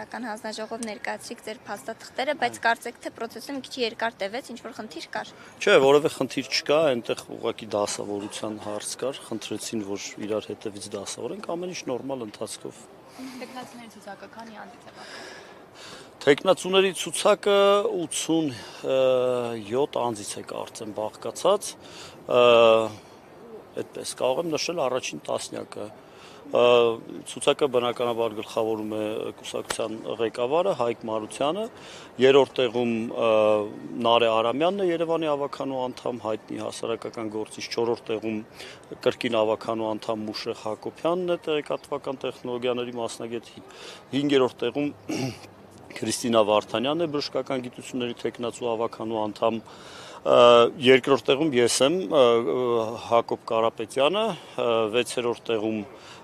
ընտրական հանձնաժողով ներկայացրիք ձեր փաստաթղթերը, բայց կարծեք թե process-ը մի քիչ երկար տևեց, ինչ որ խնդիր կար։ Չէ, որևէ խնդիր չկա, այնտեղ ուղղակի դասավորության հարց կար, խնդրեցին, որ իրար հետևից դասավորենք, ամեն ինչ նորմալ ընթացքով։ Տեխնացիների ցուցակը քանի անձից է բաղկացած։ Տեխնացուների ցուցակը 87 անձից է կարծեմ բաղկացած, այդպես կարող եմ նշել առաջին տասնյակը։ Ցուցակը բնականաբար գլխավորում է կուսակցության ղեկավարը Հայկ Մարությանը, երրորդ տեղում Նարե Արամյանն է, Երևանի ավականու անդամ, հայտնի հասարակական գործիչ, չորրորդ տեղում կրկին ավականու անդամ Մուշեղ Հակոբյանն է, տեղեկատվական տեխնոլոգիաների մասնագետ, հինգերորդ տեղում Քրիստինա Վարդանյանն է, բժշկական գիտությունների թեկնածու ավականու անդամ, երկրորդ տեղում ես եմ, Հակոբ Կարապետյանը, վեցերորդ տեղում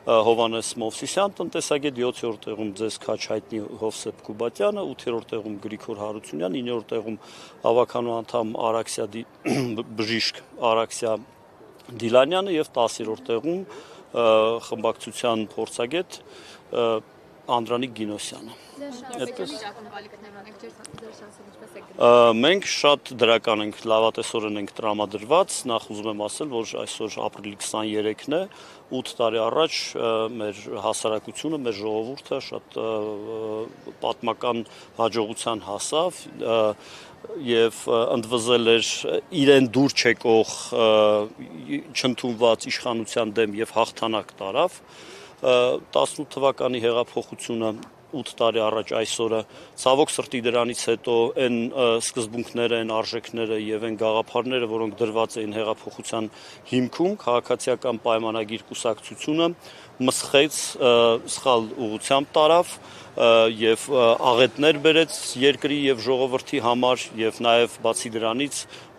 Հովանես Մովսիսյան, տնտեսագետ, 7-րդ տեղում ձեզ քաչ հայտնի Հովսեփ Կուբատյանը, 8-րդ տեղում Գրիգոր Հարությունյան, 9-րդ տեղում ավականու անդամ բժիշկ Արաքսիա Դիլանյանը եւ 10-րդ տեղում խմբակցության փորձագետ Անդրանիկ Գինոսյանը։ Մենք շատ դրական ենք, լավատեսորեն ենք տրամադրված, նախ ուզում եմ ասել, որ այսօր ապրիլի 23-ն է, 8 տարի առաջ մեր հասարակությունը, մեր ժողովուրդը շատ պատմական հաջողության հասավ եւ ընդվզել էր իրեն դուր չեկող չընդունված իշխանության դեմ եւ հաղթանակ տարավ 18 թվականի հեղափոխությունը 8 տարի առաջ այսօրը ցավոք սրտի դրանից հետո այն սկզբունքները, այն արժեքները եւ այն գաղափարները, որոնք դրված էին հեղափոխության հիմքում, քաղաքացիական պայմանագիր կուսակցությունը մսխեց, սխալ ուղղությամբ տարավ եւ աղետներ բերեց երկրի եւ ժողովրդի համար եւ նաեւ բացի դրանից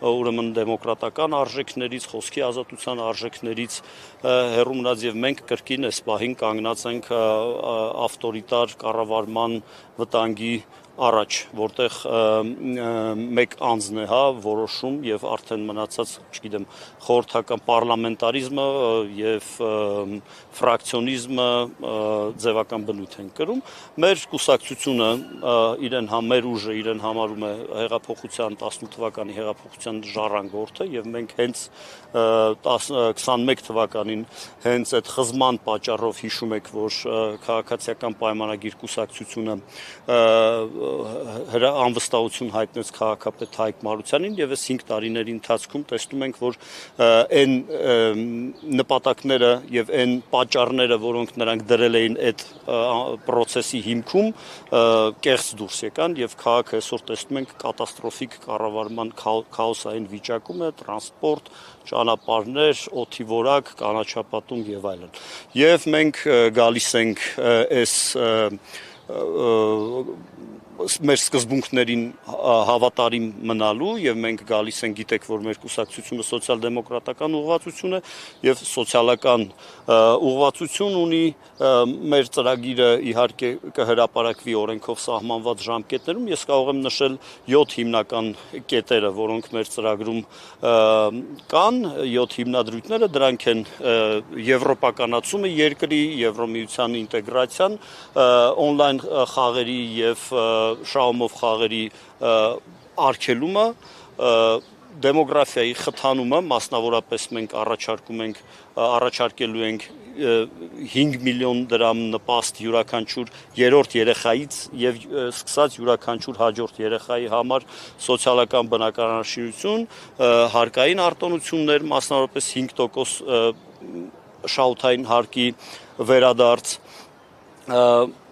ուրեմն դեմոկրատական արժեքներից, խոսքի ազատության արժեքներից հեռու մնաց եւ մենք կրկին այս պահին կանգնած ենք ավտորիտար կառավարման վտանգի առաջ, որտեղ մեկ անձն է, որոշում եւ արդեն մնացած, չգիտեմ, խորհրդական պարլամենտարիզմը եւ ֆրակցիոնիզմը ձևական բնույթ են կրում։ Մեր կուսակցությունը իրեն մեր ուժը իրեն համարում է հեղափոխության 18 թվականի հեղափոխության ժառանգորդը եւ մենք հենց 21 թվականին հենց այդ խզման պատճառով հիշում եք, որ քաղաքացիական պայմանագիր կուսակցությունը անվստահություն հայտնեց քաղաքապետ Հայկ Մարությանին եւ այս 5 տարիների ընթացքում տեսնում ենք, որ այն նպատակները եւ այն պատճառները, որոնք նրանք դրել էին այդ process-ի հիմքում, կեղծ դուրս եկան եւ քաղաքը այսօր տեսնում ենք կատաստրոֆիկ կառավարման քաոսային վիճակում է, տրանսպորտ, ճանապարհներ, օդի որակ, կանաչապատում եւ այլն։ Եվ մենք գալիս ենք այս մեր սկզբունքներին հավատարիմ մնալու եւ մենք գալիս ենք, գիտեք, որ մեր կուսակցությունը սոցիալ-դեմոկրատական ուղղվածություն է եւ սոցիալական ուղղվածություն ունի, մեր ծրագիրը իհարկե կհրապարակվի օրենքով սահմանված ժամկետներում, ես կարող եմ նշել 7 հիմնական կետերը, որոնք մեր ծրագրում կան, 7 հիմնադրույթները, դրանք են եվրոպականացումը երկրի, Եվրոմիության ինտեգրացիան, on-line խաղերի եւ շահումով խաղերի արգելումը, դեմոգրաֆիայի խթանումը, մասնավորապես մենք առաջարկելու ենք 5 միլիոն դրամ նպաստ յուրաքանչյուր երրորդ երեխայից եւ սկսած յուրաքանչյուր հաջորդ երեխայի համար սոցիալական բնակարանաշինություն, հարկային արտոնություններ, մասնավորապես 5% շահութային հարկի վերադարձ,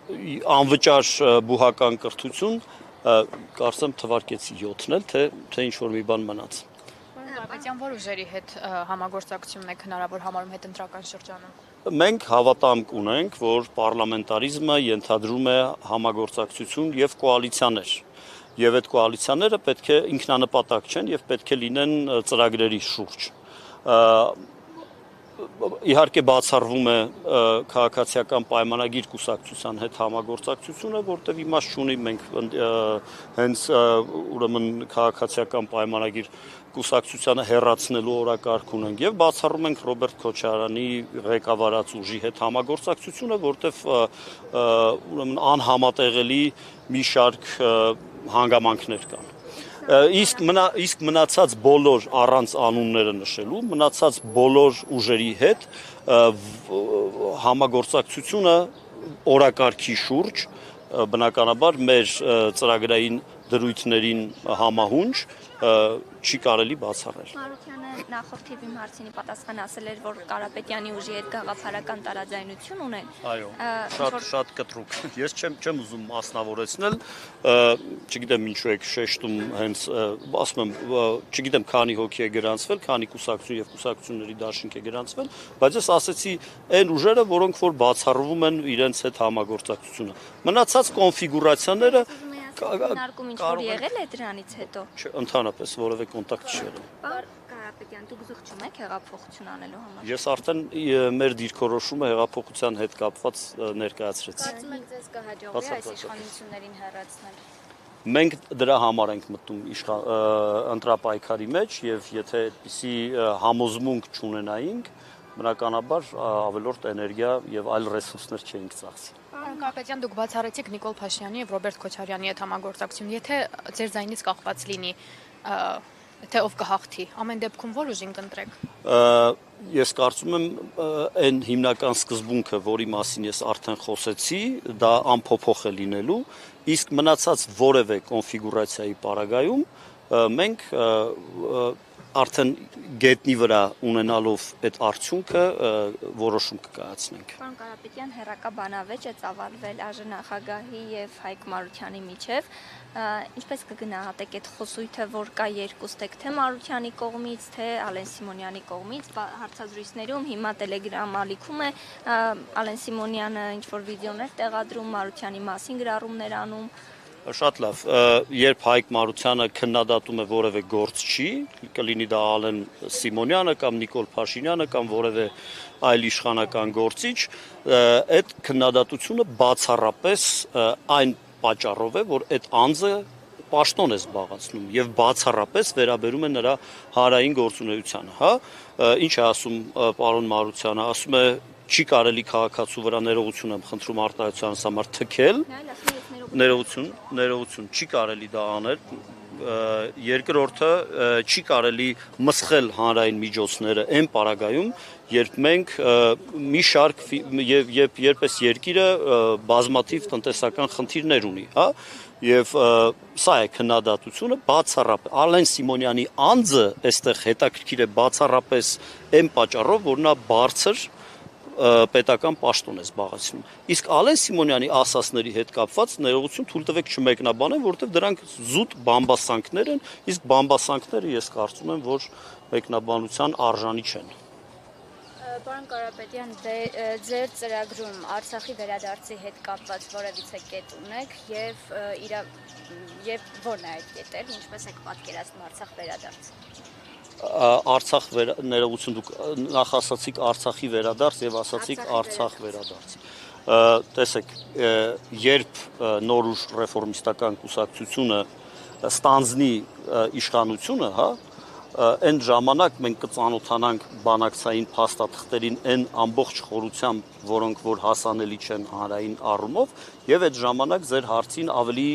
անվճար բուհական կրթություն, կարծեմ թվարկեցի 7-ն էլ, թե ինչ-որ մի բան մնաց։ Բայց որ ուժերի հետ համագործակցությունն եք հնարավոր համարում հետընտրական շրջանում։ Մենք հավատամք ունենք, որ պարլամենտարիզմը ենթադրում է համագործակցություն եւ կոալիցիաներ։ Եվ այդ կոալիցիաները պետք է ինքնանպատակ չեն եւ պետք է լինեն ծրագրերի շուրջ։ իհարկե բացառվում է քաղաքացիական պայմանագիր կուսակցության հետ համագործակցությունը, որտեղ իմաստ չունի մենք հենց ուրեմն քաղաքացիական պայմանագիր կուսակցությանը հեռացնելու օրակարգ ունենք եւ բացառում ենք Ռոբերտ Քոչարյանի ղեկավարած ուժի հետ համագործակցությունը, որտեղ ուրեմն անհամատեղելի մի շարք հանգամանքներ կան։ Իսկ մնացած բոլոր առանց անունները նշելու, մնացած բոլոր ուժերի հետ համագործակցությունը օրակարգի շուրջ բնականաբար մեր ծրագրային դրույթներին համահունչ չի կարելի բացառել։ Մարությանը նախորդ թիվի հարցինի պատասխան ասել էր, որ Կարապետյանի ուժի հետ գաղափարական տարաձայնություն ունեն։ Այո, շատ կտրուկ։ Ես չեմ ուզում մասնավորեցնել, չգիտեմ ինչու եք շեշտում հենց, ասում եմ, չգիտեմ քանի հոգի է գրանցվել, քանի կուսակցություն եւ կուսակցությունների դաշինք է գրանցվել, բայց ես ասեցի այն ուժերը, որոնք որ բացառվում են իրենց հետ համագործակցությունը։ Մնացած կոնֆիգուրացիաները Քննարկում ինչ-որ եղել է դրանից հետո։ Ընդհանրապես որևէ կոնտակտ չի եղել։ Կարապետյան, դուք զղջում եք հեղափոխություն անելու համար։ Ես արդեն մեր դիրքորոշումը հեղափոխության հետ կապված ներկայացրեցի։ Կարծում եք ձեզ կհաջողվի այս իշխանություններին հեռացնել։ Մենք դրա համար ենք մտնում ընտրապայքարի մեջ եւ եթե այդպիսի համոզմունք չունենայինք, բնականաբար ավելորդ էներգիա եւ այլ ռեսուրսներ չէինք ծախսի։ Կարապետյան, դուք բացառեցիք Նիկոլ Փաշինյանի եւ Ռոբերտ Քոչարյանի հետ համագործակցություն, եթե ձեր ձայնից կախված լինի, թե ով կհաղթի, ամեն դեպքում որ ուժին կընտրեք։ Ես կարծում եմ այն հիմնական սկզբունքը, որի մասին ես արդեն խոսեցի, դա անփոփոխ է լինելու, իսկ մնացած որևէ կոնֆիգուրացիայի պարագայում մենք արդեն գետնի վրա ունենալով այդ արդյունքը որոշում կկայացնենք։ Պարոն Կարապետյան, հերակա բանավեճ է ծավալվել ԱԺ նախագահի եւ Հայկ Մարությանի միջև, ինչպես կգնահատեք այդ խոսույթը, որ կա երկու ստեկ, թե Մարությանի կողմից, թե Ալեն Սիմոնյանի կողմից, հարցազրույցներում հիմա Telegram ալիքում է Ալեն Սիմոնյանը ինչ-որ վիդեոներ տեղադրում, Մարությանի մասին գրառումներ անում։ Շատ լավ, երբ Հայկ Մարությանը քննադատում է որևէ գործ չի, կլինի դա Ալեն Սիմոնյանը կամ Նիկոլ Փաշինյանը կամ որևէ այլ իշխանական գործիչ, այդ քննադատությունը բացառապես այն պատճառով է, որ այդ անձը պաշտոն է զբաղեցնում եւ բացառապես վերաբերում է նրա հանրային գործունեությանը, հա, ինչ է ասում պարոն Մարությանը, ասում է չի կարելի քաղաքացու վրա ներողություն եմ խնդրում արտահայտությանս համար թքել, ներողություն չի կարելի դա անել, երկրորդը չի կարելի մսխել հանրային միջոցները այն պարագայում, երբ մենք մի շարք երբ այս երկիրը բազմաթիվ տնտեսական խնդիրներ ունի, հա, եւ սա է քննադատությունը բացառապես Ալեն Սիմոնյանի անձը այստեղ հետաքրքիր է բացառապես այն պատճառով, որ նա բարձր պետական պաշտոն է զբաղեցնում։ Իսկ Ալեն Սիմոնյանի ասածների հետ կապված ներողություն թույլ տվեք չմեկնաբանեմ, որովհետև դրանք զուտ բամբասանքներ են, իսկ բամբասանքները ես կարծում եմ, որ մեկնաբանության արժանի չեն։ Պարոն Կարապետյան, ձեր ծրագրում Արցախի վերադարձի հետ կապված որևիցե կետ ունեք եւ որն է այդ կետը, ինչպես եք պատկերացնում Արցախ վերադարձը։ Արցախ ներողություն դուք նախ ասացիք Արցախի վերադարձ եւ ասացիք Արցախ վերադարձ։ Տեսեք, երբ նոր ուժ ռեֆորմիստական կուսակցությունը ստանձնի իշխանությունը, հա, այն ժամանակ մենք կծանոթանանք բանակցային փաստաթղթերին այն ամբողջ խորությամբ, որոնք որ հասանելի չեն հանրային առումով, եւ այդ ժամանակ ձեր հարցին ավելի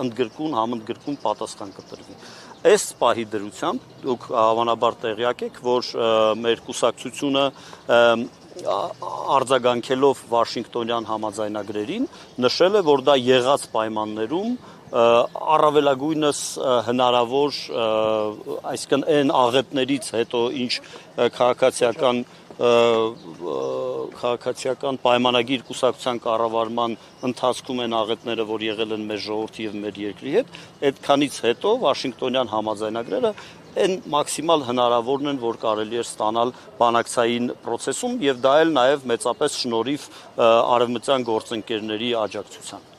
ընդգրկուն, համընդգրկուն պատասխան կտրվի։ Այս պահի դրությամբ դուք հավանաբար տեղյակ եք, որ մեր կուսակցությունը արձագանքելով Վաշինգտոնյան համաձայնագրերին նշել է, որ դա եղած պայմաններում առավելագույնս հնարավոր, այսինքն այն աղետներից հետո ինչ քաղաքացիական պայմանագիր կուսակցության կառավարման ընթացքում են աղետները, որ եղել են մեր ժողովրդի եւ մեր երկրի հետ, այդքանից հետո Վաշինգտոնյան համաձայնագրերը այն մաքսիմալ հնարավորն են, որ կարելի է ստանալ բանակցային process-ում եւ դա էլ նաեւ մեծապես շնորհիվ արևմտյան գործընկերների աջակցության։